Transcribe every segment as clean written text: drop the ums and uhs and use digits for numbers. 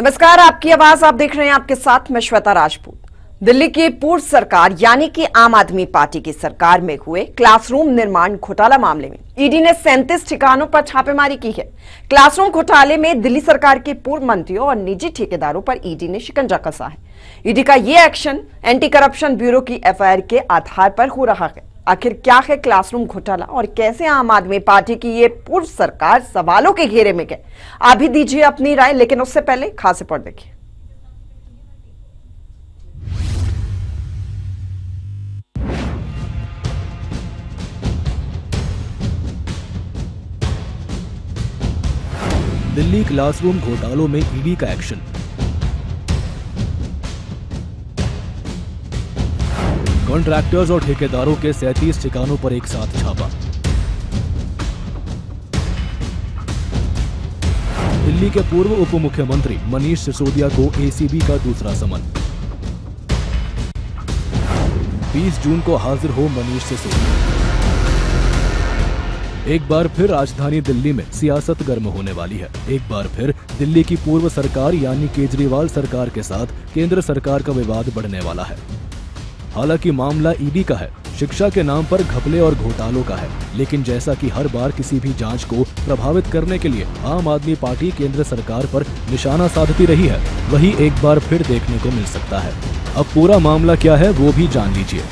नमस्कार, आपकी आवाज आप देख रहे हैं, आपके साथ मैं श्वेता राजपूत। दिल्ली की पूर्व सरकार यानी कि आम आदमी पार्टी की सरकार में हुए क्लासरूम निर्माण घोटाला मामले में ईडी ने 37 ठिकानों पर छापेमारी की है। क्लासरूम घोटाले में दिल्ली सरकार के पूर्व मंत्रियों और निजी ठेकेदारों पर ईडी ने शिकंजा कसा है। ईडी का यह एक्शन एंटी करप्शन ब्यूरो की एफआईआर के आधार पर हो रहा है। आखिर क्या है क्लासरूम घोटाला और कैसे आम आदमी पार्टी की ये पूर्व सरकार सवालों के घेरे में गए, आप भी दीजिए अपनी राय, लेकिन उससे पहले खास रिपोर्ट देखिए। दिल्ली क्लासरूम घोटालों में ईडी का एक्शन। कॉन्ट्रैक्टर्स और ठेकेदारों के 37 ठिकानों पर एक साथ छापा। दिल्ली के पूर्व उप मुख्यमंत्री मनीष सिसोदिया को एसीबी का दूसरा समन। 20 जून को हाजिर हो मनीष सिसोदिया। एक बार फिर राजधानी दिल्ली में सियासत गर्म होने वाली है। एक बार फिर दिल्ली की पूर्व सरकार यानी केजरीवाल सरकार के साथ केंद्र सरकार का विवाद बढ़ने वाला है। हालांकि मामला ईडी का है, शिक्षा के नाम पर घपले और घोटालों का है, लेकिन जैसा कि हर बार किसी भी जांच को प्रभावित करने के लिए आम आदमी पार्टी केंद्र सरकार पर निशाना साधती रही है, वही एक बार फिर देखने को मिल सकता है। अब पूरा मामला क्या है वो भी जान लीजिए।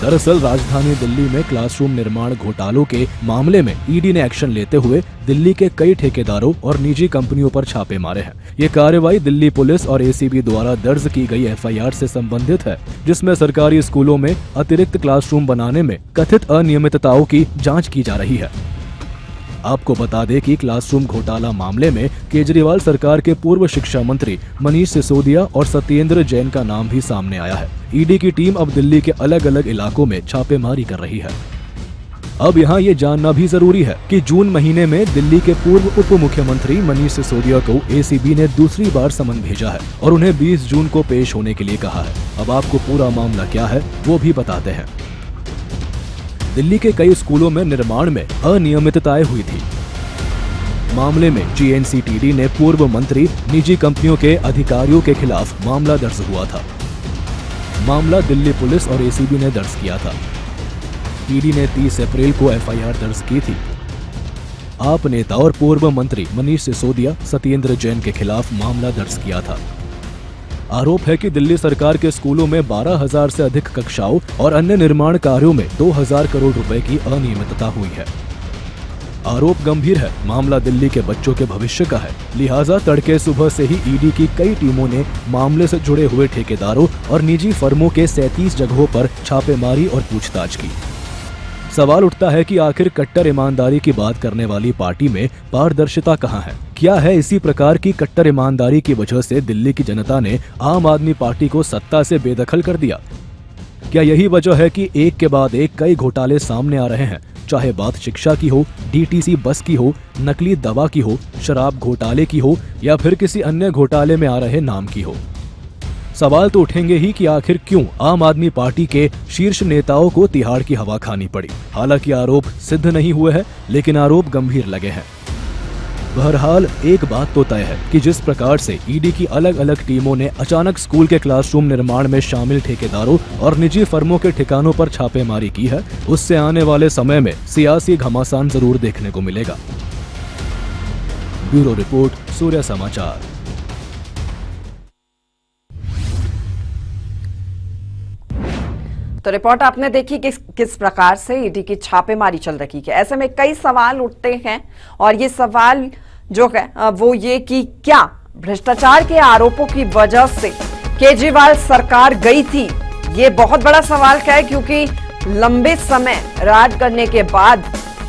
दरअसल राजधानी दिल्ली में क्लासरूम निर्माण घोटालों के मामले में ईडी ने एक्शन लेते हुए दिल्ली के कई ठेकेदारों और निजी कंपनियों पर छापे मारे हैं। ये कार्रवाई दिल्ली पुलिस और एसीबी द्वारा दर्ज की गई एफआईआर से संबंधित है, जिसमें सरकारी स्कूलों में अतिरिक्त क्लासरूम बनाने में कथित अनियमितताओं की जांच की जा रही है। आपको बता दें कि क्लासरूम घोटाला मामले में केजरीवाल सरकार के पूर्व शिक्षा मंत्री मनीष सिसोदिया और सत्येंद्र जैन का नाम भी सामने आया है। ईडी की टीम अब दिल्ली के अलग अलग इलाकों में छापेमारी कर रही है। अब यहाँ ये जानना भी जरूरी है कि जून महीने में दिल्ली के पूर्व उप मुख्यमंत्री मनीष सिसोदिया को एसीबी ने दूसरी बार समन भेजा है और उन्हें 20 जून को पेश होने के लिए कहा है। अब आपको पूरा मामला क्या है वो भी बताते हैं। दिल्ली के कई स्कूलों में निर्माण में अनियमितताएं हुई थी। मामले में जीएनसीटीडी ने पूर्व मंत्री निजी कंपनियों के अधिकारियों के खिलाफ मामला दर्ज हुआ था। मामला दिल्ली पुलिस और एसीबी ने दर्ज किया था। ईडी ने 30 अप्रैल को एफआईआर दर्ज की थी। आप नेता और पूर्व मंत्री मनीष सिसोदिया, सत्येंद्र जैन के खिलाफ मामला दर्ज किया था। आरोप है कि दिल्ली सरकार के स्कूलों में 12,000 से अधिक कक्षाओं और अन्य निर्माण कार्यों में 2,000 करोड़ रुपए की अनियमितता हुई है। आरोप गंभीर है, मामला दिल्ली के बच्चों के भविष्य का है। लिहाजा तड़के सुबह से ही ईडी की कई टीमों ने मामले से जुड़े हुए ठेकेदारों और निजी फर्मों के 37 जगहों पर छापेमारी और पूछताछ की। सवाल उठता है कि आखिर कट्टर ईमानदारी की बात करने वाली पार्टी में पारदर्शिता कहाँ है? क्या है इसी प्रकार की कट्टर ईमानदारी की वजह से दिल्ली की जनता ने आम आदमी पार्टी को सत्ता से बेदखल कर दिया? क्या यही वजह है कि एक के बाद एक कई घोटाले सामने आ रहे हैं, चाहे बात शिक्षा की हो, डीटीसी बस की हो, नकली दवा की हो, शराब घोटाले की हो या फिर किसी अन्य घोटाले में आ रहे नाम की हो? सवाल तो उठेंगे ही कि आखिर क्यों आम आदमी पार्टी के शीर्ष नेताओं को तिहाड़ की हवा खानी पड़ी। हालांकि आरोप सिद्ध नहीं हुए हैं, लेकिन आरोप गंभीर लगे हैं। बहरहाल एक बात तो तय है कि जिस प्रकार से ईडी की अलग अलग टीमों ने अचानक स्कूल के क्लासरूम निर्माण में शामिल ठेकेदारों और निजी फर्मों के ठिकानों पर छापेमारी की है, उससे आने वाले समय में सियासी घमासान जरूर देखने को मिलेगा। ब्यूरो रिपोर्ट, सूर्य समाचार। तो रिपोर्ट आपने देखी कि किस प्रकार से ईडी की छापेमारी चल रही है। ऐसे में कई सवाल उठते हैं और ये सवाल जो है वो ये कि क्या भ्रष्टाचार के आरोपों की वजह से केजरीवाल सरकार गई थी? ये बहुत बड़ा सवाल है, क्योंकि लंबे समय राज करने के बाद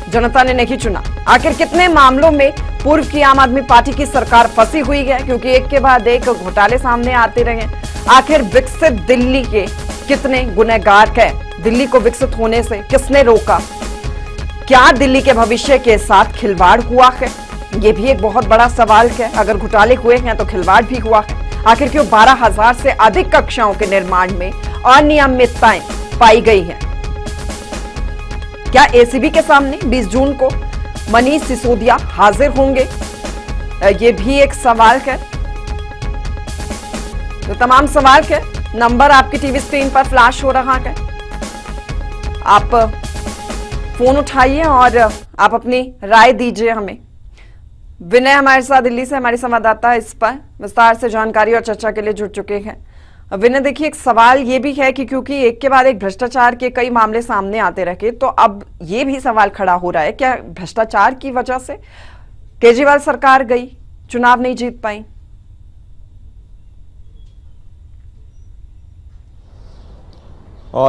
जनता ने नहीं चुना। आखिर कितने मामलों में पूर्व की आम आदमी पार्टी की सरकार फंसी हुई है, क्योंकि एक के बाद एक घोटाले सामने आते रहे। आखिर विकसित दिल्ली के कितने गुनहगार हैं? दिल्ली को विकसित होने से किसने रोका? क्या दिल्ली के भविष्य के साथ खिलवाड़ हुआ है? ये भी एक बहुत बड़ा सवाल है। अगर घोटाले हुए हैं तो खिलवाड़ भी हुआ है। आखिर क्यों 12,000 से अधिक कक्षाओं के निर्माण में अनियमितताएं पाई गई हैं? क्या एसीबी के सामने 20 जून को मनीष सिसोदिया हाजिर होंगे? ये भी एक सवाल है। तो तमाम सवाल के नंबर आपकी टीवी स्क्रीन पर फ्लैश हो रहा है, आप फोन उठाइए और आप अपनी राय दीजिए हमें। विनय हमारे साथ दिल्ली से, हमारे संवाददाता, इस पर विस्तार से जानकारी और चर्चा के लिए जुड़ चुके हैं। विनय, देखिए, एक सवाल ये भी है कि क्योंकि एक के बाद एक भ्रष्टाचार के कई मामले सामने आते रहे, तो अब ये भी सवाल खड़ा हो रहा है, क्या भ्रष्टाचार की वजह से केजरीवाल सरकार गई, चुनाव नहीं जीत पाई?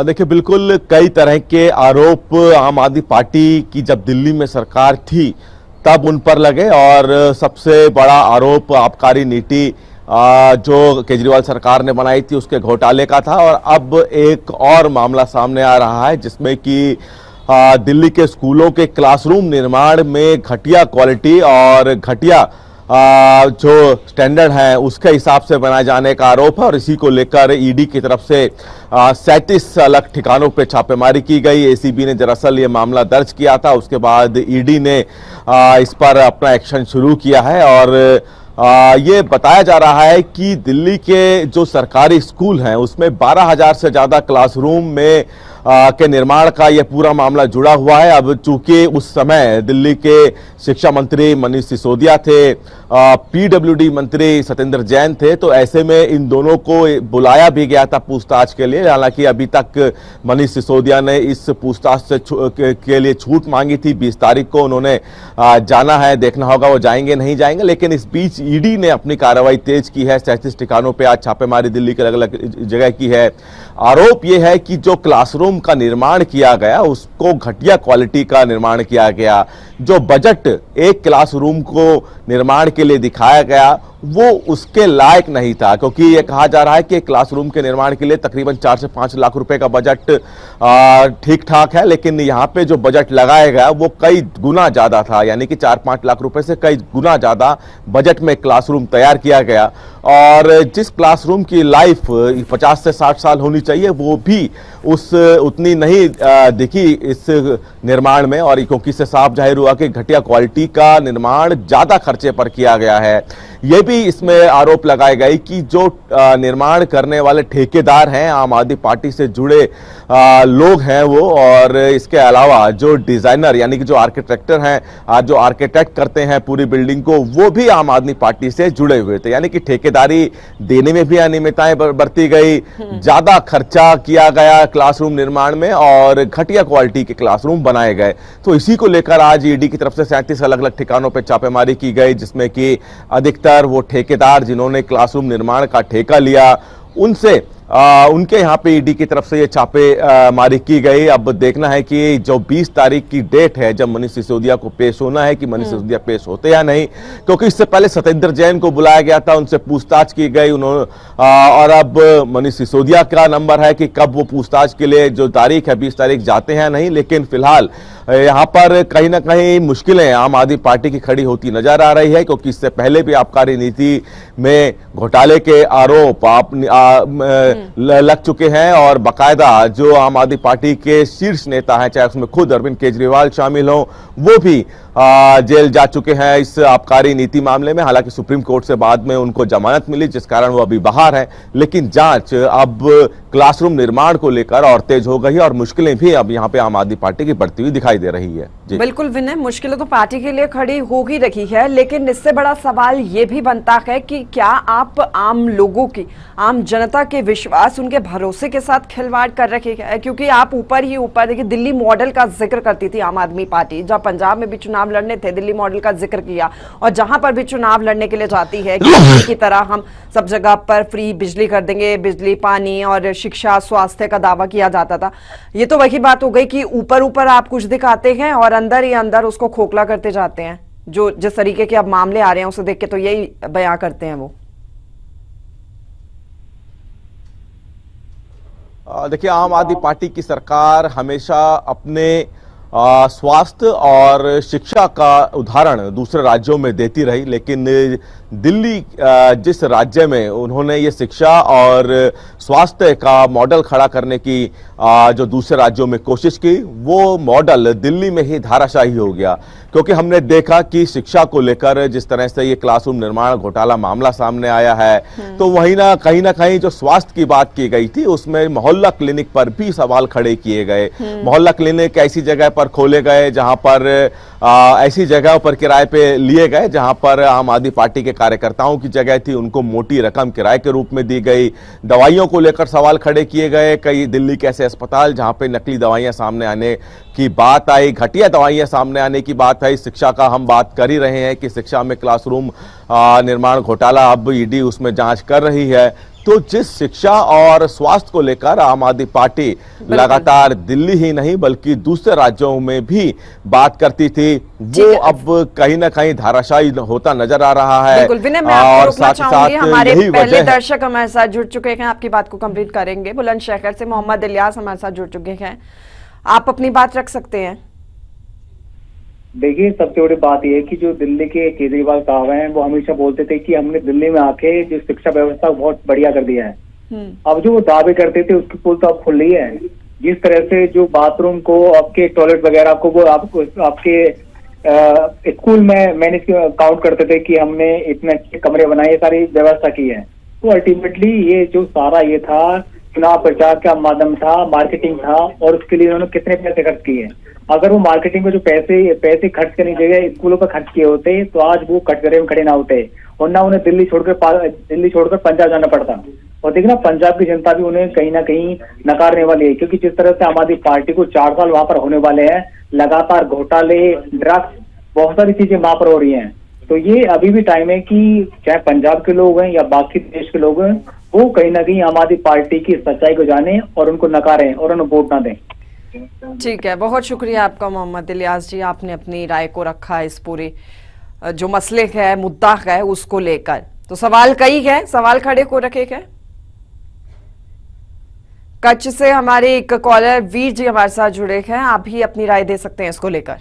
देखिए, बिल्कुल कई तरह के आरोप आम आदमी पार्टी की जब दिल्ली में सरकार थी तब उन पर लगे, और सबसे बड़ा आरोप आबकारी नीति जो केजरीवाल सरकार ने बनाई थी उसके घोटाले का था। और अब एक और मामला सामने आ रहा है जिसमें कि दिल्ली के स्कूलों के क्लासरूम निर्माण में घटिया क्वालिटी और घटिया जो स्टैंडर्ड है उसके हिसाब से बनाए जाने का आरोप है। और इसी को लेकर ईडी की तरफ से 37 अलग ठिकानों पे छापेमारी की गई। एसीबी ने दरअसल ये मामला दर्ज किया था, उसके बाद ईडी ने इस पर अपना एक्शन शुरू किया है। और ये बताया जा रहा है कि दिल्ली के जो सरकारी स्कूल हैं उसमें 12,000 से ज्यादा क्लासरूम में के निर्माण का यह पूरा मामला जुड़ा हुआ है। अब चूंकि उस समय दिल्ली के शिक्षा मंत्री मनीष सिसोदिया थे, पीडब्ल्यूडी मंत्री सत्येंद्र जैन थे, तो ऐसे में इन दोनों को बुलाया भी गया था पूछताछ के लिए। हालांकि अभी तक मनीष सिसोदिया ने इस पूछताछ से के लिए छूट मांगी थी। 20 तारीख को उन्होंने जाना है, देखना होगा वो जाएंगे नहीं जाएंगे। लेकिन इस बीच ईडी ने अपनी कार्रवाई तेज की है, 37 ठिकानों पर आज छापेमारी दिल्ली के अलग अलग जगह की है। आरोप यह है कि जो क्लासरूम का निर्माण किया गया उसको घटिया क्वालिटी का निर्माण किया गया। जो बजट एक क्लासरूम को निर्माण के लिए दिखाया गया वो उसके लायक नहीं था, क्योंकि ये कहा जा रहा है कि क्लासरूम के निर्माण के लिए तकरीबन 4 से 5 लाख रुपए का बजट ठीक ठाक है, लेकिन यहाँ पे जो बजट लगाया गया वो कई गुना ज्यादा था। यानी कि 4-5 लाख रुपए से कई गुना ज्यादा बजट में क्लासरूम तैयार किया गया। और जिस क्लासरूम की लाइफ 50 से 60 साल होनी चाहिए वो भी उतनी नहीं दिखी इस निर्माण में। और क्योंकि इससे साफ जाहिर हुआ कि घटिया क्वालिटी का निर्माण ज्यादा खर्चे पर किया गया है। यह भी इसमें आरोप लगाए गए कि जो निर्माण करने वाले ठेकेदार हैं आम आदमी पार्टी से जुड़े लोग हैं वो, और इसके अलावा जो डिजाइनर यानी कि जो आर्किटेक्टर हैं, जो आर्किटेक्ट करते हैं पूरी बिल्डिंग को, वो भी आम आदमी पार्टी से जुड़े हुए थे। यानी कि ठेकेदारी देने में भी अनियमितताएं बरती गई, ज्यादा खर्चा किया गया क्लासरूम निर्माण में और घटिया क्वालिटी के क्लासरूम बनाए गए। तो इसी को लेकर आज ईडी की तरफ से 37 अलग अलग ठिकानों पर छापेमारी की गई, जिसमें कि अधिकतर वो ठेकेदार जिन्होंने क्लासरूम निर्माण का ठेका लिया उनसे उनके यहाँ पे ईडी की तरफ से ये छापेमारी की गई। अब देखना है कि जो 20 तारीख की डेट है जब मनीष सिसोदिया को पेश होना है कि मनीष सिसोदिया पेश होते या नहीं, क्योंकि इससे पहले सत्येंद्र जैन को बुलाया गया था, उनसे पूछताछ की गई उन्होंने। और अब मनीष सिसोदिया का नंबर है कि कब वो पूछताछ के लिए जो तारीख है 20 तारीख जाते हैं नहीं। लेकिन फिलहाल यहाँ पर कहीं ना कहीं मुश्किलें आम आदमी पार्टी की खड़ी होती नजर आ रही है, क्योंकि इससे पहले भी आबकारी नीति में घोटाले के आरोप लग चुके हैं। और बाकायदा जो आम आदमी पार्टी के शीर्ष नेता हैं, चाहे उसमें खुद अरविंद केजरीवाल शामिल हों, वो भी जेल जा चुके हैं इस आबकारी नीति मामले में। हालांकि सुप्रीम कोर्ट से बाद में उनको जमानत मिली, जिस कारण वो अभी बाहर हैं। लेकिन जांच अब क्लासरूम निर्माण को लेकर और तेज हो गई और मुश्किलें भी अब यहाँ पे आम आदमी पार्टी की बढ़ती हुई दिखाई दे रही है। बिल्कुल विनय, मुश्किलें तो पार्टी के लिए खड़ी हो ही रही है, लेकिन इससे बड़ा सवाल ये भी बनता है कि क्या आप आम लोगों की, आम जनता के विश्वास, उनके भरोसे के साथ खिलवाड़ कर रहे हैं? क्योंकि आप ऊपर ही ऊपर देखिए, दिल्ली मॉडल का जिक्र करती थी आम आदमी पार्टी, जब पंजाब में भी चुनाव लड़ने थे दिल्ली मॉडल का जिक्र किया, और जहां पर भी चुनाव लड़ने के लिए जाती है की तरह हम सब जगह पर फ्री बिजली कर देंगे, बिजली, पानी और शिक्षा, स्वास्थ्य का दावा किया जाता था। ये तो वही बात हो गई कि ऊपर ऊपर आप कुछ दिखाते हैं और अंदर ही अंदर उसको खोखला करते जाते हैं। जो जिस तरीके के अब मामले आ रहे हैं उसे देख के तो यही बयां करते हैं वो। देखिए, आम आदमी पार्टी की सरकार हमेशा अपने स्वास्थ्य और शिक्षा का उदाहरण दूसरे राज्यों में देती रही, लेकिन दिल्ली जिस राज्य में उन्होंने ये शिक्षा और स्वास्थ्य का मॉडल खड़ा करने की जो दूसरे राज्यों में कोशिश की, वो मॉडल दिल्ली में ही धाराशाही हो गया। क्योंकि हमने देखा कि शिक्षा को लेकर जिस तरह से ये क्लासरूम निर्माण घोटाला मामला सामने आया है, तो वहीं ना कहीं जो स्वास्थ्य की बात की गई थी उसमें मोहल्ला क्लिनिक पर भी सवाल खड़े किए गए। मोहल्ला क्लिनिक ऐसी जगह पर खोले गए जहां पर ऐसी जगहों पर किराए पे लिए गए जहां पर आम आदमी पार्टी के कार्यकर्ताओं की जगह थी, उनको मोटी रकम किराए के रूप में दी गई। दवाइयों को लेकर सवाल खड़े किए गए। कई दिल्ली के ऐसे अस्पताल जहां पे नकली दवाइयां सामने आने की बात आई, घटिया दवाइयां सामने आने की बात आई। शिक्षा का हम बात कर ही रहे हैं कि शिक्षा में क्लासरूम निर्माण घोटाला अब ईडी उसमें जांच कर रही है। तो जिस शिक्षा और स्वास्थ्य को लेकर आम आदमी पार्टी लगातार दिल्ली ही नहीं बल्कि दूसरे राज्यों में भी बात करती थी, वो अब कहीं ना कहीं धाराशाही होता नजर आ रहा है। बिल्कुल विनय, मैं आपको रोकना चाहूंगी। हमारे पहले दर्शक हमारे साथ जुड़ चुके हैं, आपकी बात को कंप्लीट करेंगे। बुलंदशहर से मोहम्मद इलियास हमारे साथ जुड़ चुके हैं, आप अपनी बात रख सकते हैं। देखिए, सबसे बड़ी बात यह है कि जो दिल्ली के केजरीवाल साहब हैं वो हमेशा बोलते थे कि हमने दिल्ली में आके जो शिक्षा व्यवस्था बहुत बढ़िया कर दिया है। अब जो वो दावे करते थे उसकी पुल तो अब खुल रही है। जिस तरह से जो बाथरूम को, आपके टॉयलेट वगैरह को वो आपके स्कूल में मैनेज काउंट करते थे कि हमने इतने अच्छे कमरे बनाए, सारी व्यवस्था की है। तो अल्टीमेटली ये जो सारा ये था चुनाव प्रचार का माध्यम था, मार्केटिंग था, और उसके लिए उन्होंने कितने पैसे खर्च किए। अगर वो मार्केटिंग में जो पैसे खर्च करने की जगह स्कूलों पर खर्च किए होते तो आज वो कटघरे में खड़े ना होते, और ना उन्हें दिल्ली छोड़कर पंजाब जाना पड़ता। और देखना, पंजाब की जनता भी उन्हें कहीं ना कहीं नकारने वाली है, क्योंकि जिस तरह से आम आदमी पार्टी को 4 साल वहां पर होने वाले हैं, लगातार घोटाले, ड्रग्स, बहुत सारी चीजें वहां पर हो रही हैं। तो ये अभी भी टाइम है कि चाहे पंजाब के लोग हैं या बाकी देश के लोग हैं, वो कहीं ना कहीं आम आदमी पार्टी की सच्चाई को जाने और उनको नकारें और उन्हें वोट ना दें। ठीक है, बहुत शुक्रिया आपका मोहम्मद इलियास जी, आपने अपनी राय को रखा इस पूरे जो मसले है, मुद्दा है, उसको लेकर। तो सवाल कई है, सवाल खड़े को रखे गए। कच्छ से हमारे एक कॉलर वीर जी हमारे साथ जुड़े हैं, आप भी अपनी राय दे सकते हैं इसको लेकर।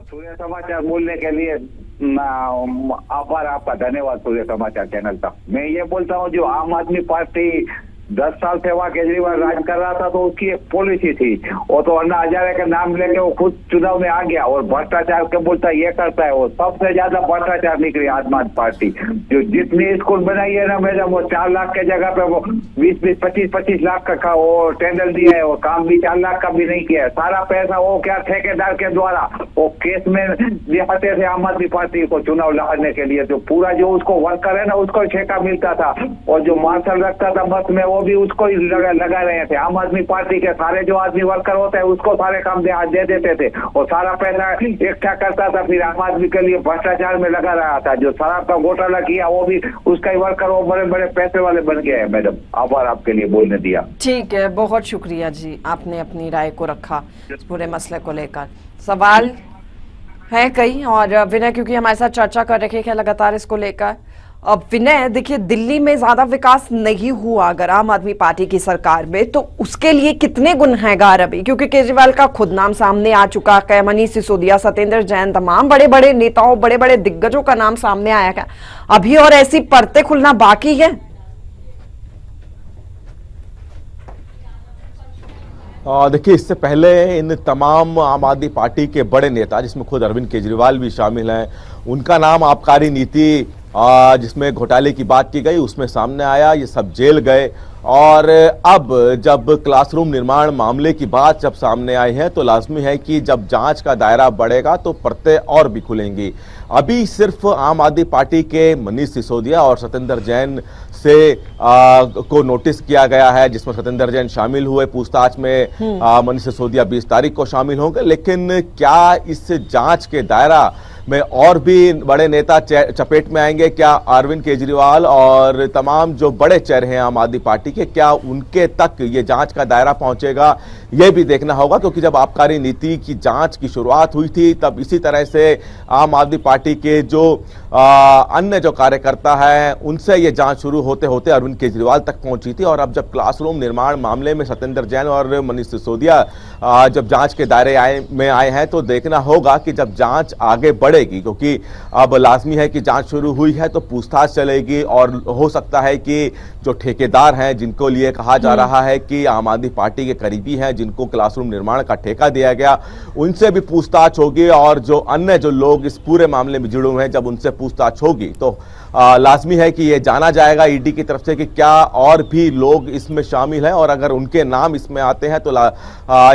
सूर्य समाचार बोलने के लिए आभार, आपका धन्यवाद सूर्य समाचार चैनल का। मैं ये बोलता हूँ, जो आम आदमी पार्टी 10 साल से वहाँ केजरीवाल राज कर रहा था, तो उसकी एक पॉलिसी थी, वो तो अन्ना हजारे का नाम लेके वो खुद चुनाव में आ गया और भ्रष्टाचार के बोलता ये करता है। वो सबसे ज्यादा भ्रष्टाचार निकली आम आदमी पार्टी। जो जितनी स्कूल बनाई है ना मैडम, वो 4 लाख के जगह पे वो 20-20, 25-25 लाख का वो टेंडर दिया है, वो काम भी 4 लाख का भी नहीं किया है। सारा पैसा वो क्या ठेकेदार के द्वारा वो केस में दिखाते थे आम आदमी पार्टी को चुनाव लड़ने के लिए। जो पूरा जो उसको वर्कर है ना, उसको ठेका मिलता था, और जो मार्शल रखता था बस में वो भी उसको ही लगा रहे थे। आम आदमी पार्टी के सारे जो आदमी वर्कर होते हैं उसको सारे काम दे देते थे, और सारा पैसा इकट्ठा करता था, फिर आम आदमी के लिए भ्रष्टाचार में लगा रहा था। जो शराब का घोटाला किया वो भी उसका ही वर्कर, वो बड़े बड़े पैसे वाले बन गए हैं। मैडम, आभार आपके लिए बोलने दिया। ठीक है, बहुत शुक्रिया जी, आपने अपनी राय को रखा इस पूरे मसले को लेकर। सवाल है कई, और विनय क्योंकि हमारे साथ चर्चा कर रखे हैं लगातार इसको लेकर। अब विनय, देखिए, दिल्ली में ज्यादा विकास नहीं हुआ अगर आम आदमी पार्टी की सरकार में, तो उसके लिए कितने गुनहगार अभी, क्योंकि केजरीवाल का खुद नाम सामने आ चुका है, मनीष सिसोदिया, सत्येंद्र जैन, तमाम बड़े बड़े नेताओं, बड़े बड़े दिग्गजों का नाम सामने आया है, अभी और ऐसी परतें खुलना बाकी है। देखिए, इससे पहले इन तमाम आम आदमी पार्टी के बड़े नेता, जिसमें खुद अरविंद केजरीवाल भी शामिल हैं, उनका नाम आबकारी नीति जिसमें घोटाले की बात की गई उसमें सामने आया, ये सब जेल गए। और अब जब क्लासरूम निर्माण मामले की बात जब सामने आई है, तो लाजमी है कि जब जांच का दायरा बढ़ेगा तो परतें और भी खुलेंगी। अभी सिर्फ आम आदमी पार्टी के मनीष सिसोदिया और सत्येंद्र जैन से को नोटिस किया गया है, जिसमें सत्येंद्र जैन शामिल हुए पूछताछ में। मनीष सिसोदिया 20 तारीख को शामिल होंगे। लेकिन क्या इस जांच के दायरा में और भी बड़े नेता चपेट में आएंगे? क्या अरविंद केजरीवाल और तमाम जो बड़े चेहरे हैं आम आदमी पार्टी के, क्या उनके तक ये जांच का दायरा पहुंचेगा? ये भी देखना होगा, क्योंकि जब आबकारी नीति की जांच की शुरुआत हुई थी तब इसी तरह से आम आदमी पार्टी के जो अन्य जो कार्यकर्ता हैं उनसे ये जांच शुरू होते होते अरविंद केजरीवाल तक पहुंची थी। और अब जब क्लासरूम निर्माण मामले में सत्येंद्र जैन और मनीष सिसोदिया जब जांच के दायरे में आए हैं तो देखना होगा कि जब जांच आगे बढ़ेगी, क्योंकि अब लाजमी है कि जांच शुरू हुई है तो पूछताछ चलेगी और हो सकता है कि जो ठेकेदार हैं जिनको लिए कहा जा रहा है कि आम आदमी पार्टी के करीबी हैं, जिनको क्लासरूम निर्माण का ठेका दिया गया, उनसे भी पूछताछ होगी। और जो अन्य जो लोग इस पूरे मामले में जुड़े हुए हैं जब उनसे पूछताछ होगी तो लाजमी है कि ये जाना जाएगा ईडी की तरफ से कि क्या और भी लोग इसमें शामिल हैं, और अगर उनके नाम इसमें आते हैं तो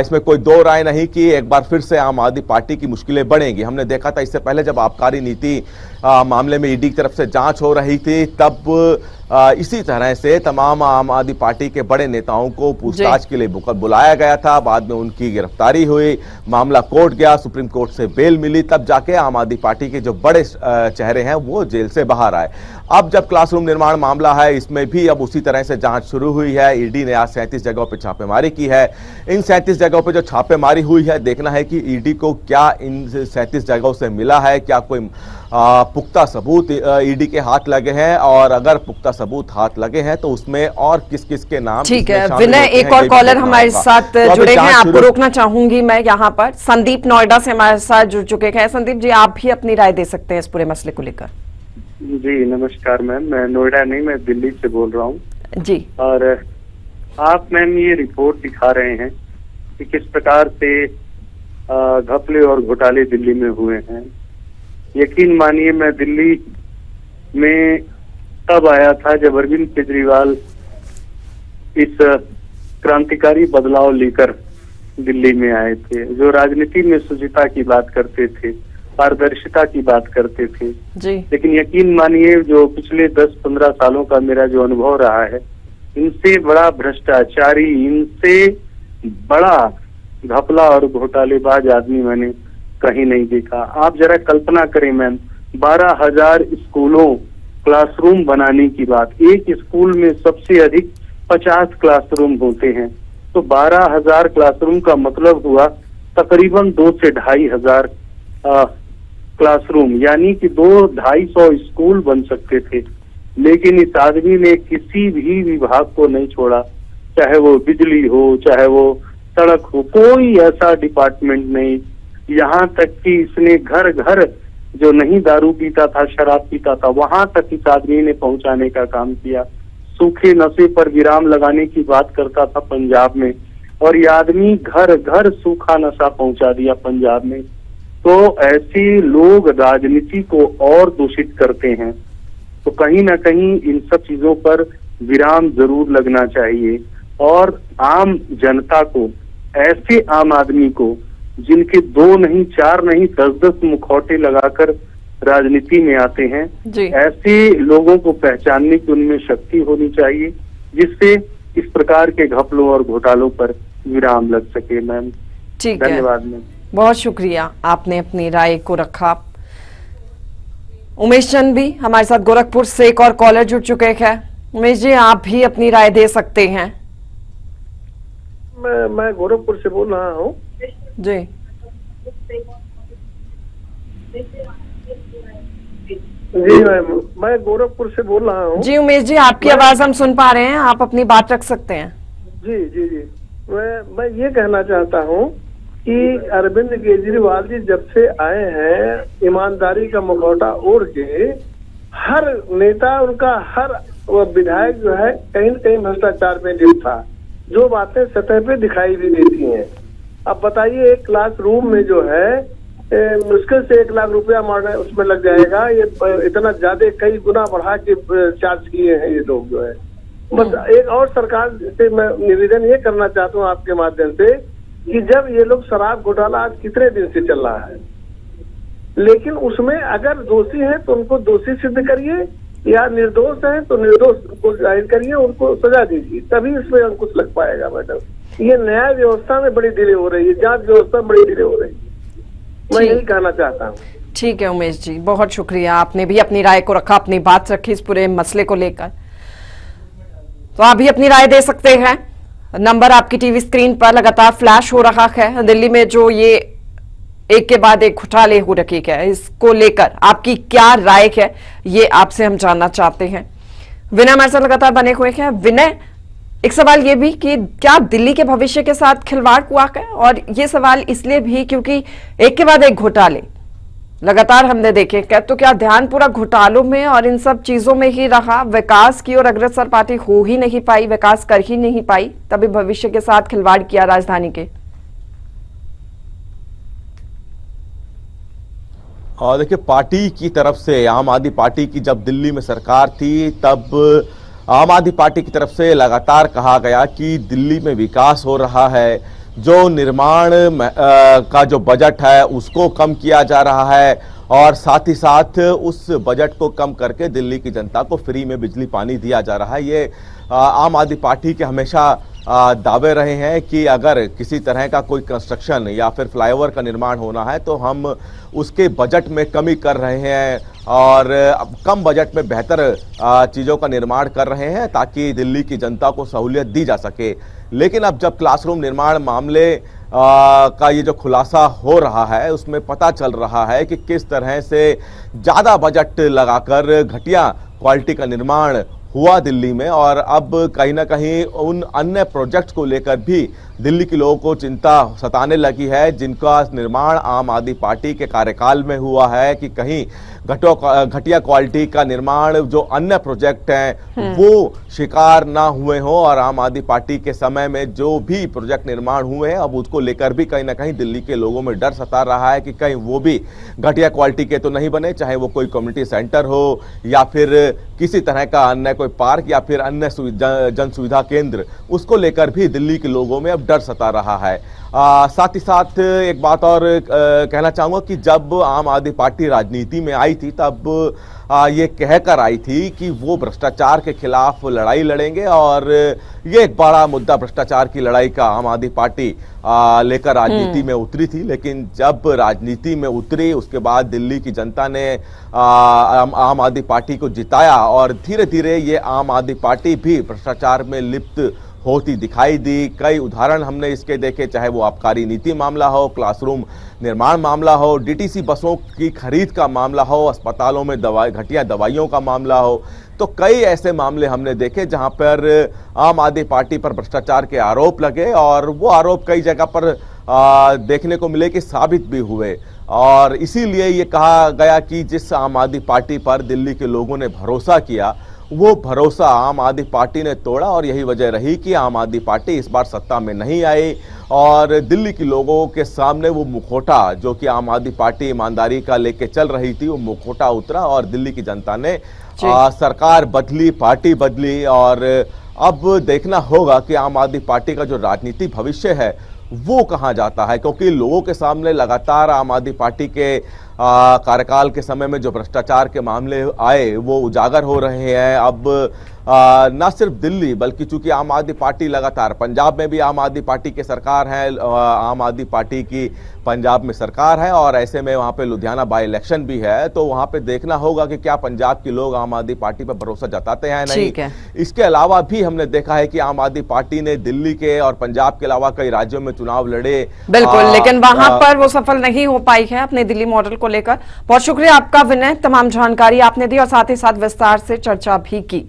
इसमें कोई दो राय नहीं कि एक बार फिर से आम आदमी पार्टी की मुश्किलें बढ़ेंगी। हमने देखा था इससे पहले जब आबकारी नीति मामले में ईडी की तरफ से जांच हो रही थी तब इसी तरह से तमाम आम आदमी पार्टी के बड़े नेताओं को पूछताछ के लिए बुलाया गया था। बाद में उनकी गिरफ्तारी हुई, मामला कोर्ट गया, सुप्रीम कोर्ट से बेल मिली, तब जाके आम आदमी पार्टी के जो बड़े चेहरे हैं वो जेल से बाहर आए। अब जब क्लासरूम निर्माण मामला है इसमें भी अब उसी तरह से जांच शुरू हुई है। ईडी ने आज 37 जगहों पर छापेमारी की है। इन 37 जगहों पर जो छापेमारी हुई है देखना है कि ईडी को क्या इन 37 जगहों से मिला है, क्या कोई पुख्ता सबूत ईडी के हाथ लगे हैं, और अगर पुख्ता सबूत हाथ लगे हैं तो उसमें और किस किस के नाम। ठीक है विनय, एक और कॉलर हमारे साथ जुड़े हैं, आपको रोकना चाहूंगी मैं यहाँ पर। संदीप नोएडा से हमारे साथ जुड़ चुके हैं। संदीप जी, आप भी अपनी राय दे सकते हैं इस पूरे मसले को लेकर। जी नमस्कार मैम, मैं नोएडा नहीं, मैं दिल्ली से बोल रहा हूँ जी। और आप मैम ये रिपोर्ट दिखा रहे हैं कि किस प्रकार से घपले और घोटाले दिल्ली में हुए हैं। यकीन मानिए मैं दिल्ली में तब आया था जब अरविंद केजरीवाल इस क्रांतिकारी बदलाव लेकर दिल्ली में आए थे, जो राजनीति में शुचिता की बात करते थे, पारदर्शिता की बात करते थे जी। लेकिन यकीन मानिए जो पिछले 10-15 सालों का मेरा जो अनुभव रहा है, इनसे बड़ा भ्रष्टाचारी, इनसे बड़ा घपला और घोटालेबाज आदमी मैंने कहीं नहीं देखा। आप जरा कल्पना करें मैम, 12,000 स्कूलों क्लासरूम बनाने की बात, एक स्कूल में सबसे अधिक 50 क्लासरूम होते हैं, तो 12,000 क्लासरूम का मतलब हुआ तकरीबन 2 से 2,500 क्लासरूम, यानी कि 200-250 स्कूल बन सकते थे। लेकिन इस आदमी ने किसी भी विभाग को नहीं छोड़ा, चाहे वो बिजली हो, चाहे वो सड़क हो, कोई ऐसा डिपार्टमेंट नहीं। यहाँ तक कि इसने घर घर जो नहीं दारू पीता था, शराब पीता था, वहां तक इस आदमी ने पहुंचाने का काम किया। सूखे नशे पर विराम लगाने की बात करता था पंजाब में, और ये आदमी घर घर सूखा नशा पहुंचा दिया पंजाब में। तो ऐसे लोग राजनीति को और दूषित करते हैं, तो कहीं ना कहीं इन सब चीजों पर विराम जरूर लगना चाहिए। और आम जनता को, ऐसे आम आदमी को जिनके 2 नहीं, 4 नहीं, 10-10 मुखौटे लगाकर राजनीति में आते हैं, ऐसे लोगों को पहचानने की उनमें शक्ति होनी चाहिए, जिससे इस प्रकार के घपलों और घोटालों पर विराम लग सके। मैम ठीक है, धन्यवाद मैम, बहुत शुक्रिया, आपने अपनी राय को रखा। उमेश चंद भी हमारे साथ गोरखपुर से एक और कॉलर जुड़ चुके हैं। उमेश जी, आप भी अपनी राय दे सकते हैं। मैं गोरखपुर से बोल रहा हूँ जी। जी मैं गोरखपुर से बोल रहा हूँ। जी उमेश जी, आपकी आवाज हम सुन पा रहे हैं, आप अपनी बात रख सकते हैं। जी जी जी मैं ये कहना चाहता हूँ कि अरविंद केजरीवाल जी जब से आए हैं, ईमानदारी का मुखौटा ओढ़ के, हर नेता उनका, हर विधायक जो है कहीं न कहीं भ्रष्टाचार में लिप्त था, जो बातें सतह पे दिखाई भी देती हैं। अब बताइए, एक क्लासरूम में जो है मुश्किल से 1 लाख रुपया उसमें लग जाएगा। ये इतना ज्यादा कई गुना बढ़ा के चार्ज किए हैं ये लोग जो है। बस एक और सरकार से मैं निवेदन ये करना चाहता हूँ आपके माध्यम से कि जब ये लोग शराब घोटाला आज कितने दिन से चल रहा है, लेकिन उसमें अगर दोषी है तो उनको दोषी सिद्ध करिए, या निर्दोष है तो निर्दोष को जाहिर करिए, उनको सजा दीजिए, तभी इसमें अंकुश लग पाएगा। मैडम, ये न्याय व्यवस्था में बड़ी डिले हो रही है, जांच व्यवस्था में बड़ी डिले हो रही है, मैं यही कहना चाहता हूँ। ठीक है उमेश जी, बहुत शुक्रिया, आपने भी अपनी राय को रखा, अपनी बात रखी इस पूरे मसले को लेकर। तो आप भी अपनी राय दे सकते हैं नंबर आपकी टीवी स्क्रीन पर लगातार फ्लैश हो रहा है। दिल्ली में जो ये एक के बाद एक घोटाले हो रखे हैं, इसको लेकर आपकी क्या राय है, ये आपसे हम जानना चाहते हैं। विनय हमारे साथ लगातार बने हुए हैं। विनय, एक सवाल ये भी कि क्या दिल्ली के भविष्य के साथ खिलवाड़ हुआ है? और ये सवाल इसलिए भी क्योंकि एक के बाद एक घोटाले लगातार हमने देखे हैं, तो क्या ध्यान पूरा घोटालों में और इन सब चीजों में ही रहा? विकास की ओर अग्रसर पार्टी हो ही नहीं पाई, विकास कर ही नहीं पाई, तभी भविष्य के साथ खिलवाड़ किया राजधानी के। और देखिए, पार्टी की तरफ से, आम आदमी पार्टी की जब दिल्ली में सरकार थी तब आम आदमी पार्टी की तरफ से लगातार कहा गया कि दिल्ली में विकास हो रहा है, जो निर्माण का जो बजट है उसको कम किया जा रहा है और साथ ही साथ उस बजट को कम करके दिल्ली की जनता को फ्री में बिजली पानी दिया जा रहा है। ये आम आदमी पार्टी के हमेशा दावे रहे हैं कि अगर किसी तरह का कोई कंस्ट्रक्शन या फिर फ्लाईओवर का निर्माण होना है तो हम उसके बजट में कमी कर रहे हैं और कम बजट में बेहतर चीज़ों का निर्माण कर रहे हैं ताकि दिल्ली की जनता को सहूलियत दी जा सके। लेकिन अब जब क्लासरूम निर्माण मामले का ये जो खुलासा हो रहा है उसमें पता चल रहा है कि किस तरह से ज़्यादा बजट लगाकर घटिया क्वालिटी का निर्माण हुआ दिल्ली में और अब कहीं ना कहीं उन अन्य प्रोजेक्ट्स को लेकर भी दिल्ली के लोगों को चिंता सताने लगी है जिनका निर्माण आम आदमी पार्टी के कार्यकाल में हुआ है कि कहीं घटिया क्वालिटी का निर्माण जो अन्य प्रोजेक्ट हैं वो शिकार ना हुए हों और आम आदमी पार्टी के समय में जो भी प्रोजेक्ट निर्माण हुए हैं अब उसको लेकर भी कहीं ना कहीं दिल्ली के लोगों में डर सता रहा है कि कहीं वो भी घटिया क्वालिटी के तो नहीं बने, चाहे वो कोई कम्युनिटी सेंटर हो या फिर किसी तरह का अन्य कोई पार्क या फिर अन्य जन सुविधा केंद्र, उसको लेकर भी दिल्ली के लोगों में अब डर सता रहा है। साथ ही साथ एक बात और कहना चाहूँगा कि जब आम आदमी पार्टी राजनीति में आई थी तब ये कहकर आई थी कि वो भ्रष्टाचार के खिलाफ लड़ाई लड़ेंगे और ये एक बड़ा मुद्दा भ्रष्टाचार की लड़ाई का आम आदमी पार्टी लेकर राजनीति में उतरी थी। लेकिन जब राजनीति में उतरी उसके बाद दिल्ली की जनता ने आम आदमी पार्टी को जिताया और धीरे धीरे ये आम आदमी पार्टी भी भ्रष्टाचार में लिप्त होती दिखाई दी। कई उदाहरण हमने इसके देखे, चाहे वो आबकारी नीति मामला हो, क्लासरूम निर्माण मामला हो, डीटीसी बसों की खरीद का मामला हो, अस्पतालों में घटिया दवाइयों का मामला हो, तो कई ऐसे मामले हमने देखे जहां पर आम आदमी पार्टी पर भ्रष्टाचार के आरोप लगे और वो आरोप कई जगह पर देखने को मिले कि साबित भी हुए। और इसीलिए ये कहा गया कि जिस आम आदमी पार्टी पर दिल्ली के लोगों ने भरोसा किया वो भरोसा आम आदमी पार्टी ने तोड़ा और यही वजह रही कि आम आदमी पार्टी इस बार सत्ता में नहीं आई और दिल्ली के लोगों के सामने वो मुखौटा जो कि आम आदमी पार्टी ईमानदारी का लेके चल रही थी वो मुखौटा उतरा और दिल्ली की जनता ने सरकार बदली, पार्टी बदली और अब देखना होगा कि आम आदमी पार्टी का जो राजनीति भविष्य है वो कहाँ जाता है, क्योंकि लोगों के सामने लगातार आम आदमी पार्टी के कार्यकाल के समय में जो भ्रष्टाचार के मामले आए वो उजागर हो रहे हैं। अब न सिर्फ दिल्ली बल्कि चूंकि आम आदमी पार्टी लगातार, पंजाब में भी आम आदमी पार्टी की सरकार है, आम आदमी पार्टी की पंजाब में सरकार है और ऐसे में वहां पे लुधियाना बाई इलेक्शन भी है, तो वहां पे देखना होगा कि क्या पंजाब के लोग आम आदमी पार्टी पर भरोसा जताते हैं नहीं। इसके अलावा भी हमने देखा है कि आम आदमी पार्टी ने दिल्ली के और पंजाब के अलावा कई राज्यों में चुनाव लड़े, बिल्कुल, लेकिन वहां पर वो सफल नहीं हो पाई है अपने दिल्ली मॉडल को लेकर। बहुत शुक्रिया आपका विनय, तमाम जानकारी आपने दी और साथ ही साथ विस्तार से चर्चा भी की।